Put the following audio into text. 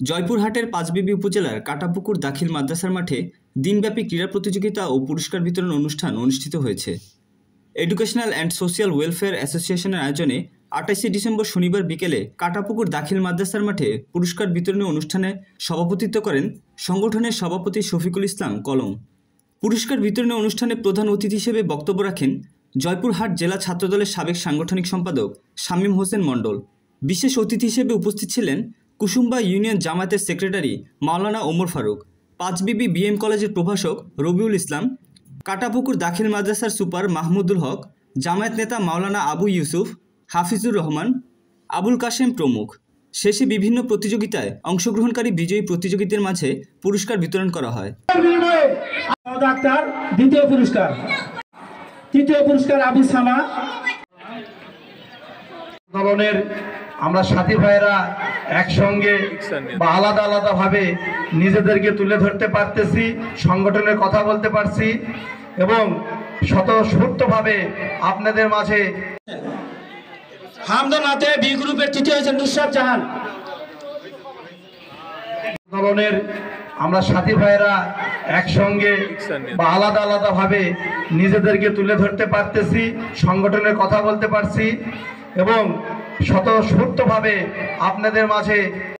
জয়পুরহাটের পাঁচবিবি উপজেলার কাটাপুকুর দাখিল মাদ্রাসার মাঠে দিনব্যাপী ক্রীড়া প্রতিযোগিতা ও পুরস্কার বিতরণ অনুষ্ঠান অনুষ্ঠিত হয়েছে। এডুকেশনাল অ্যান্ড সোশিয়াল ওয়েলফেয়ার অ্যাসোসিয়েশনের আয়োজনে 28শে ডিসেম্বর শনিবার বিকেলে কাটাপুকুর দাখিল মাদ্রাসার মাঠে পুরস্কার বিতরণী অনুষ্ঠানে সভাপতিত্ব করেন সংগঠনের সভাপতি শফিকুল ইসলাম কলম। পুরস্কার বিতরণী অনুষ্ঠানে প্রধান অতিথি হিসেবে বক্তব্য রাখেন জয়পুরহাট জেলা ছাত্রদলের সাবেক সাংগঠনিক সম্পাদক শামীম হোসেন মণ্ডল। বিশেষ অতিথি হিসেবে উপস্থিত ছিলেন কুসুম্বা ইউনিয়ন জামায়াতের সেক্রেটারি মাওলানা ওমর ফারুক, পাঁচবিবি বিএম কলেজের প্রভাষক রবিউল ইসলাম, কাটাপুকুর দাখিল মাদ্রাসার সুপার মাহমুদুল হক, জামায়াত নেতা মাওলানা আবু ইউসুফ, হাফিজুর রহমান, আবুল কাশেম প্রমুখ। শেষে বিভিন্ন প্রতিযোগিতায় অংশগ্রহণকারী বিজয়ী প্রতিযোগীদের মাঝে পুরস্কার বিতরণ করা হয়। দ্বিতীয় পুরস্কার, তৃতীয় পুরস্কার আবু সামা। আন্দোলনের আমরা সাথী ভাইয়েরা একসঙ্গে বা আলাদা আলাদা ভাবে নিজেদেরকে তুলে ধরতে পারতেছি, সংগঠনের কথা বলতে পারছি এবং স্বতঃস্ফূর্তভাবে আপনাদের মাঝে হামদনাতে বি গ্রুপের তৃতীয় হয়েছেন নুসরাত জাহান। আন্দোলনের আমরা সাথী ভাইয়েরা একসঙ্গে বা আলাদা আলাদা ভাবে নিজেদেরকে তুলে ধরতে পারতেছি, সংগঠনের কথা বলতে পারছি এবং স্বতঃস্ফূর্তভাবে আপনাদের মাঝে